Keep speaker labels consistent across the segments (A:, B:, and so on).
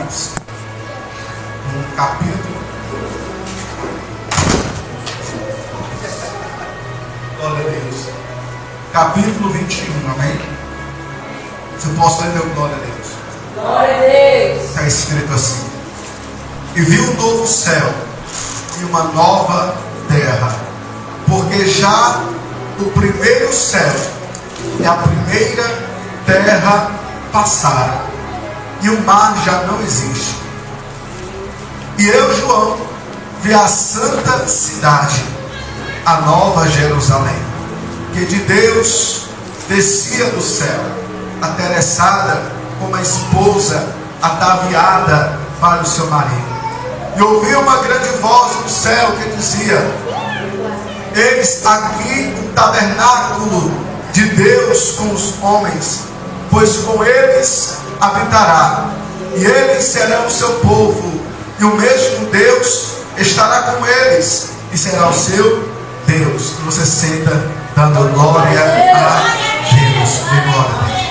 A: Apocalipse, no capítulo. Glória a Deus. Capítulo 21, amém? Se eu posso ler, meu glória a Deus.
B: Glória a Deus.
A: Está escrito assim: e vi um novo céu e uma nova terra, porque já o primeiro céu e a primeira terra passaram, e o mar já não existe. E eu, João, vi a santa cidade, a nova Jerusalém, que de Deus descia do céu, atereçada como a esposa ataviada para o seu marido. E ouvi uma grande voz do céu que dizia: eis aqui o tabernáculo de Deus com os homens, pois com eles habitará, e eles serão o seu povo, e o mesmo Deus estará com eles, e será o seu Deus. E você senta dando glória a Deus. Dê glória a Deus.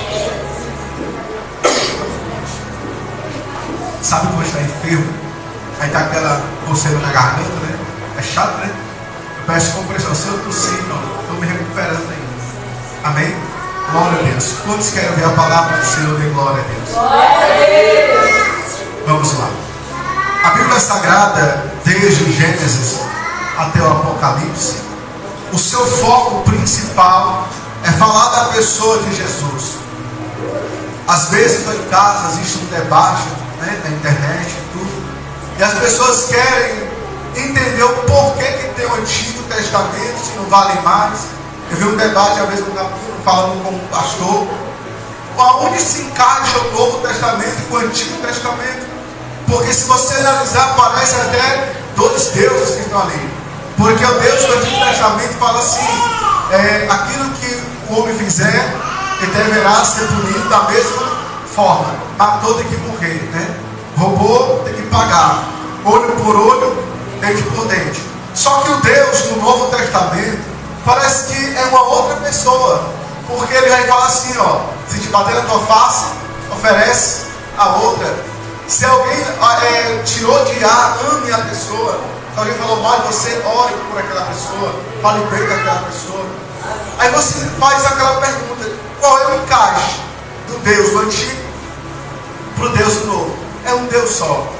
A: Sabe quando está enfermo? Aí está aquela coceira na garganta, né? É chato, né? Eu peço compreensão. Se eu tossir, não, estou me recuperando ainda. Amém? Glória a Deus. Quantos querem ver a palavra do Senhor? Dê glória a Deus.
B: Glória a Deus.
A: Vamos lá. A Bíblia Sagrada, desde o Gênesis até o Apocalipse, o seu foco principal é falar da pessoa de Jesus. Às vezes lá em casa existe um debate, né, na internet e tudo, e as pessoas querem entender o porquê que tem o Antigo Testamento, se não vale mais. Eu vi um debate, às vezes, falando com um pastor, aonde se encaixa o Novo Testamento com o Antigo Testamento? Porque se você analisar, parece até dois deuses que estão ali. Porque o Deus do Antigo Testamento fala assim: aquilo que o homem fizer, ele deverá ser punido da mesma forma. Matou, tem que morrer, né? Roubou, tem que pagar. Olho por olho, dente por dente. Só que o Deus do Novo Testamento parece que é uma outra pessoa. Porque ele vai falar assim, ó: se te bater na tua face, oferece a outra. Se alguém tirou de ar, ame a pessoa. Se alguém falou mal de você, ore por aquela pessoa, fale bem daquela pessoa. Aí você faz aquela pergunta: qual é o encaixe do Deus do Antigo para o Deus do Novo? É um Deus só.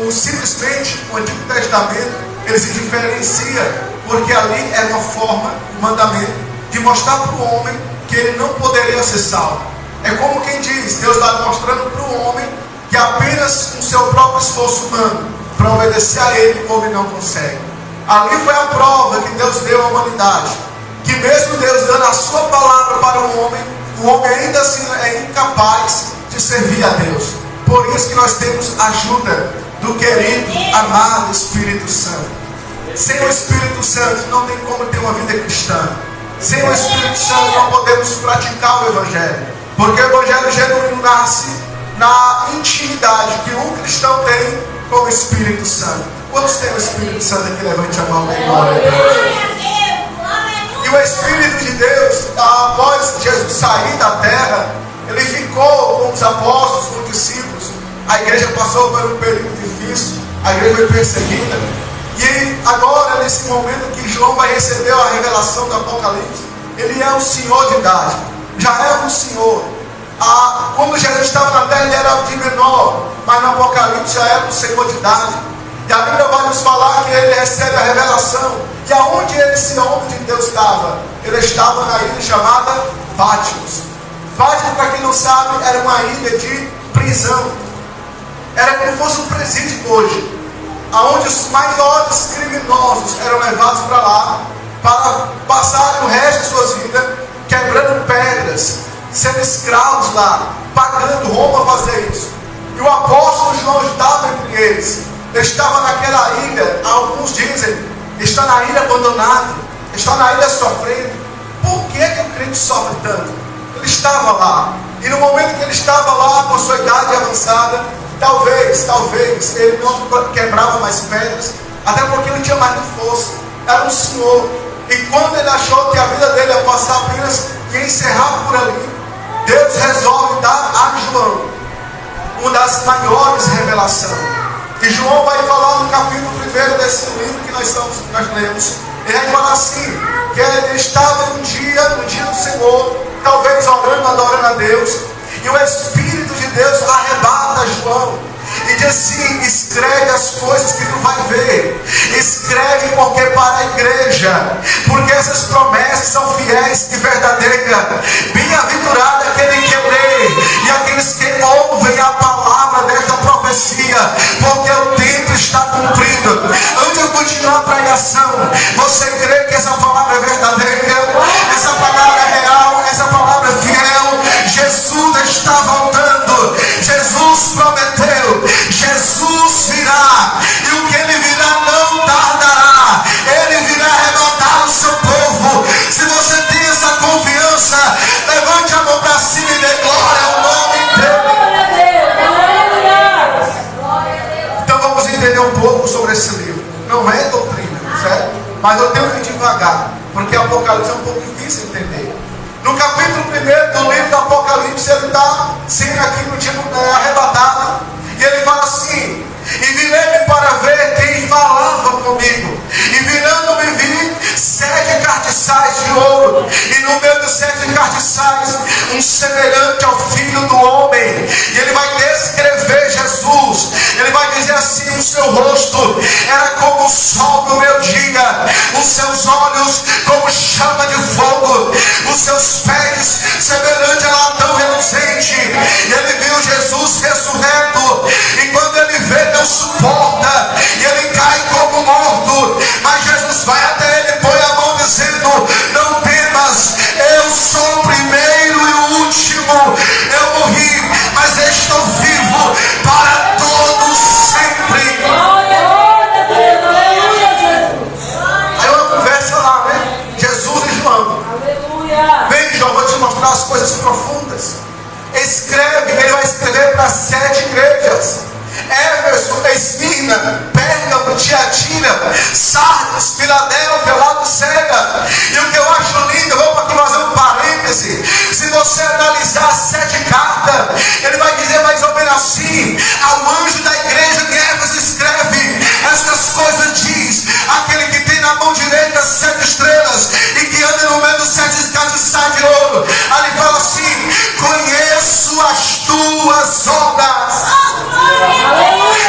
A: Simplesmente o Antigo Testamento ele se diferencia, porque ali é uma forma, um mandamento, de mostrar para o homem que ele não poderia ser salvo. É como quem diz: Deus está mostrando para o homem que apenas com seu próprio esforço humano, para obedecer a ele, o homem não consegue. Ali foi a prova que Deus deu à humanidade, que mesmo Deus dando a sua palavra para o homem ainda assim é incapaz de servir a Deus. Por isso que nós temos a ajuda do querido, amado Espírito Santo. Sem o Espírito Santo não tem como ter uma vida cristã. Sem o Espírito Santo não podemos praticar o Evangelho, porque o Evangelho genuíno nasce na intimidade que um cristão tem com o Espírito Santo. Quantos tem o Espírito Santo aqui? Levante a mão, dê glória a Deus. E o Espírito de Deus, após Jesus sair da terra, ele ficou com os apóstolos, com os discípulos. A igreja passou por um período difícil, a igreja foi perseguida. E agora, nesse momento que João vai receber a revelação do Apocalipse, ele é um senhor de idade, já é um senhor. Quando Jesus estava na terra, ele era de menor, mas no Apocalipse já era um senhor de idade. E a Bíblia vai nos falar que ele recebe a revelação. E aonde esse homem de Deus estava? Ele estava na ilha chamada Patmos. Patmos, para quem não sabe, era uma ilha de prisão. Era como se fosse um presídio hoje, aonde os maiores criminosos eram levados para lá, para passar o resto de suas vidas quebrando pedras, sendo escravos lá, pagando Roma fazer isso. E o apóstolo João estava entre eles. Ele estava naquela ilha, alguns dizem, está na ilha abandonado, está na ilha sofrendo. Por que o crente sofre tanto? Ele estava lá, e no momento que ele estava lá, com sua idade avançada, talvez ele não quebrava mais pedras, até porque ele tinha mais força, era um senhor. E quando ele achou que a vida dele ia passar apenas e encerrar por ali, Deus resolve dar a João uma das maiores revelações. E João vai falar no capítulo 1 desse livro que nós lemos. Ele vai falar assim, que ele estava no dia do Senhor, talvez orando, adorando a Deus, e o Espírito de Deus arrebata João e diz assim: escreve as coisas que tu vai ver, escreve porque para a igreja, porque essas promessas são fiéis e verdadeiras. Bem-aventurado aquele que lê e aqueles que ouvem a palavra desta profecia, porque o tempo está cumprido. Antes de eu continuar a pregação, você crê que essa palavra é verdadeira, essa palavra é real, essa palavra é fiel? Jesus está voltando, Jesus prometeu, Jesus virá, e o que ele virá não tardará, ele virá arrebatar o seu povo. Se você tem essa confiança, levante a mão para cima e dê glória ao nome dele. Então vamos entender um pouco sobre esse livro. Não é doutrina, certo? Mas eu tenho que ir devagar, porque Apocalipse é um pouco difícil de entender. No capítulo 1 do livro do Apocalipse, ele está sendo aqui no dia arrebatado, e ele fala assim: e virei-me para ver quem falava comigo, e virando-me vi 7 cartiçais de ouro, e no meio dos 7 cartiçais um semelhante ao Filho do Homem. E ele vai descrever Jesus. Ele vai dizer assim: o seu rosto era como o sol do meio-dia, os seus olhos como chama de fogo, os seus pés semelhante a latão reluzente. E ele viu Jesus ressurreto, e quando ele vê, não suporta, e ele cai como morto. Mas Jesus vai até ele, põe a mão dizendo: não temas, eu sou o primeiro e o último. Eu morri, mas estou vivo para todos sempre. Aí uma conversa lá, né? Jesus e João. Vem, João, vou te mostrar as coisas profundas. Escreve, ele vai escrever para 7 igrejas: Éfeso, Esmirna, Pérgamo, Tiatira, Sardes, Filadélfia, Laodiceia. E o que eu acho lindo, eu vou aqui fazer um parêntese. Se você analisar as 7 cartas, ele vai dizer mais ou menos assim: ao anjo da igreja de Éfeso escreve estas coisas, diz aquele que tem na mão direita 7 estrelas e que anda no meio dos 7 cartiçais de ouro. Aí ele fala assim: conheço as tuas obras,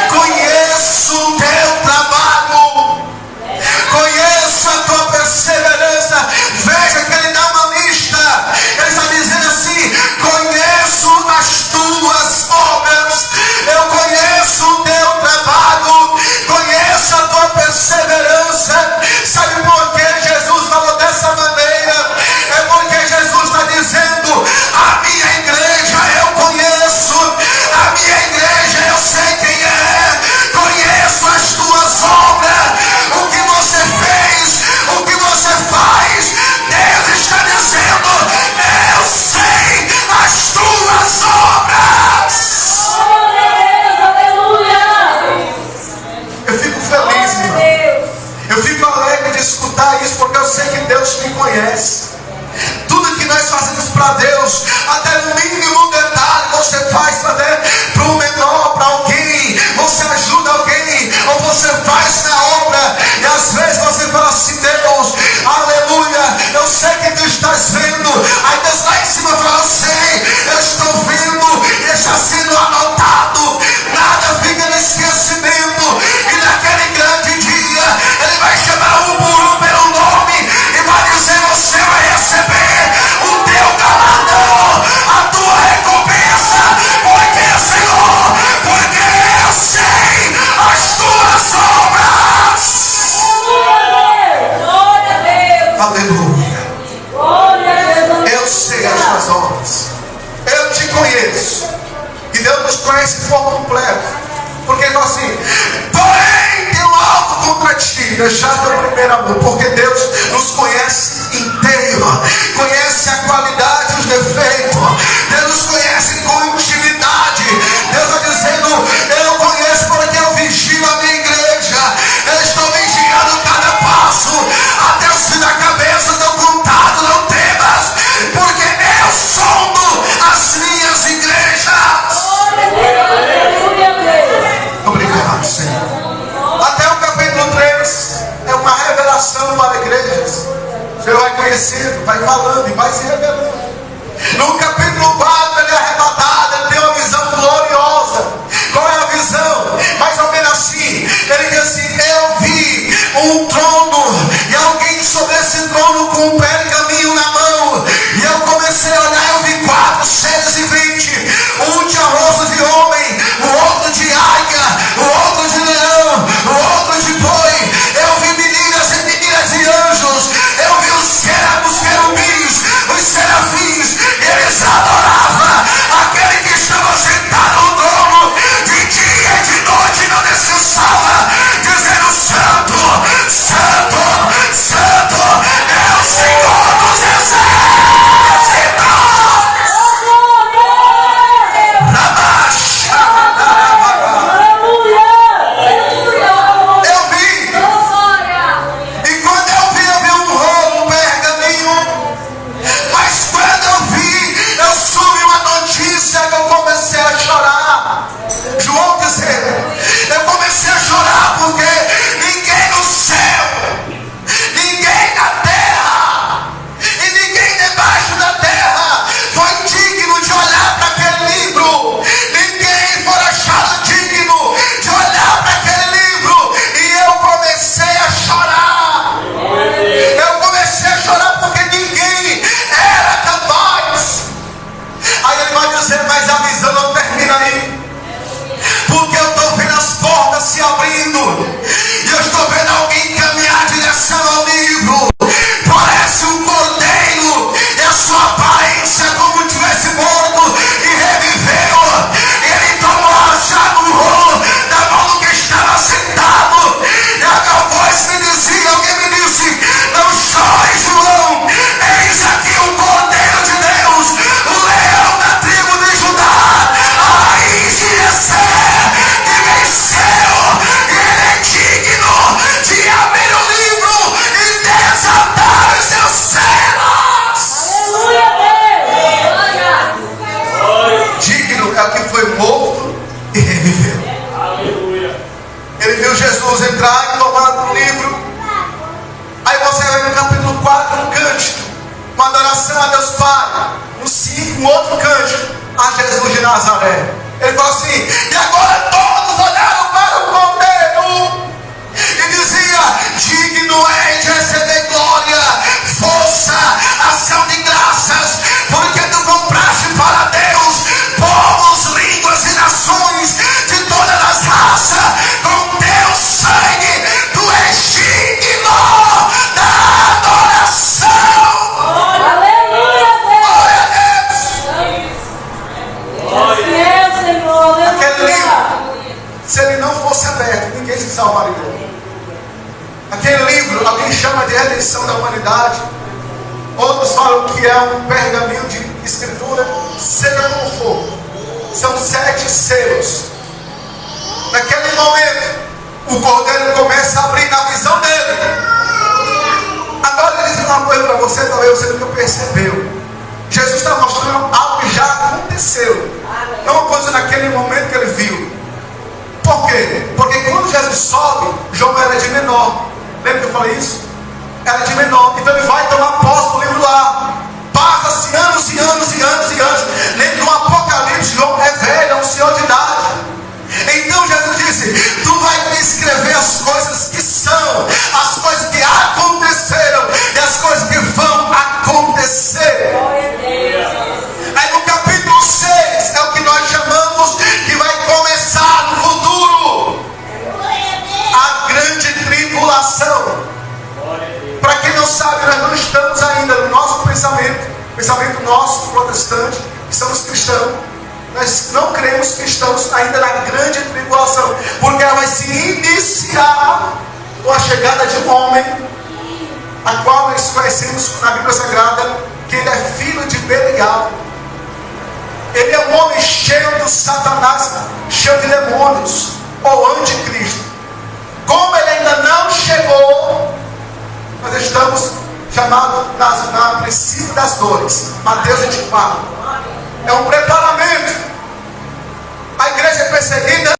A: conheço o teu trabalho, conheço a tua perseverança. Veja que ele dá uma lista. Ele está dizendo assim: conheço as tuas obras, eu conheço o teu trabalho, conheço a tua perseverança. Sabe por que Jesus falou dessa maneira? É porque Jesus está dizendo: a minha igreja eu conheço, a minha igreja eu sei quem é, conheço as tuas obras, o que você fez, o que você faz. Deus está dizendo: eu sei as tuas obras. Eu fico feliz, irmão. Eu fico alegre de escutar isso, porque eu sei que Deus me conhece. Tudo que nós fazemos para Deus, até no mínimo detalhe, você faz para o menor, para alguém, você ajuda alguém, ou você faz na obra. E às vezes você fala assim: Deus, aleluia, eu sei que tu estás vendo. Aí Deus lá em cima fala: eu sei, eu estou vendo, e está sendo anotado, nada fica no esquecimento. E naquele grande dia ele vai chamar um por um pelo nome e vai dizer: você vai receber o teu galardão, a tua recompensa. Porque, Senhor, porque eu sei as tuas obras. Aleluia. Eu sei as tuas obras, eu te conheço. E Deus nos conhece por completo, porque ele fala assim: porém tenho algo contra ti, deixar teu primeiro amor. Porque Deus nos conhece inteiro, conhece a qualidade e os defeitos. Deus nos conhece com intimidade. Deus está dizendo: eu conheço porque eu vigio a minha igreja, eu estou vigiando cada passo, até os fios da cabeça estão contados. Não temas, porque eu sondo as minhas igrejas. conhecendo, vai falando e vai se revelando. No capítulo 4 ele é arrebatado, ele tem uma visão gloriosa. Qual é a visão? Mais ou menos assim, ele diz assim: eu vi um trono e alguém sobre esse trono com um pergaminho na mão, e eu comecei a olhar, eu vi 4 seres e 20, um tinha rosto de homem, o outro de águia, o outro de leão, o outro de boi. Eu vi meninas e meninas e anjos, eu vi os querubins, os serafins, eles adoravam aquele que estava sentado no trono, de dia e de noite não descansava, dizendo: Santo, Santo, Santo é o Senhor dos exércitos. Eu vi, e quando eu vi um rolo, um pergaminho. Mas quando eu vi, eu soube uma notícia que eu comecei a chorar. João dizendo, eu comecei a chorar porque ninguém no céu, ninguém na terra e ninguém debaixo da terra foi digno de olhar para aquele livro. Ninguém foi achado digno de olhar para aquele livro. E eu comecei a chorar. Eu comecei a chorar porque ninguém era capaz. Aí ele vai dizer, mas a visão não termina aí, porque eu estou vendo as portas se abrindo, e eu estou vendo alguém caminhar em direção ao livro. Parece um cordeiro, e a sua aparência é como se tivesse morto e reviveu. Ele tomou a chave no rolo da mão do que estava sentado, e a minha voz me dizia, alguém me disse: não chore, João, eis aqui o cordeiro de Deus, o leão da tribo de Judá, a raiz de Jessé, que venceu. Ele é digno de abrir o livro e desatar os seus selos. Digno é o que foi morto e reviveu. Ele viu Jesus entrar e tomar o livro. Aí você vai no capítulo 4, um cântico, uma adoração a Deus Pai. No 5, um outro cântico a Jesus de Nazaré. Ele fala assim: e agora todos olharam para o cordeiro e dizia: digno é de receber glória, força, ação de graças, porque tu compraste para Deus povos, línguas e nações de todas as raças. Com teu sangue tu és digno da adoração.
B: Aleluia,
A: Glória a Deus.
B: Deus, Senhor.
A: Aquele livro, se ele não fosse aberto, ninguém se salvaria. Aquele livro, alguém chama de redenção da humanidade. Outros falam que é um pergaminho de escritura, seja como for. São 7 selos. Naquele momento, o cordeiro começa a abrir na visão dele. Agora eu vou dizer uma coisa para você, talvez você nunca percebeu. Jesus está mostrando algo que já aconteceu, não uma coisa naquele momento que ele viu. Por quê? Porque quando Jesus sobe, João era de menor. Lembra que eu falei isso? Era de menor. Então ele vai tomar posse do livro lá. Passa-se anos e anos e anos e anos. No Apocalipse, João é velho, é um senhor de idade. Então Jesus disse: tu vai me escrever as coisas que são, as coisas que aconteceram e as coisas que vão acontecer. Aí no capítulo 6 é o que nós chamamos que vai começar no futuro, a grande tribulação. Para quem não sabe, nós não estamos ainda no nosso pensamento nosso, protestante, que somos cristãos. Nós não cremos que estamos ainda na grande tribulação, porque ela vai se iniciar com a chegada de um homem, a qual nós conhecemos na Bíblia Sagrada, que ele é filho de Belial. Ele é um homem cheio de Satanás, cheio de demônios, ou anticristo. Como ele ainda não chegou, nós estamos chamados na princípio das dores, Mateus 24. É um preparamento. A igreja é perseguida.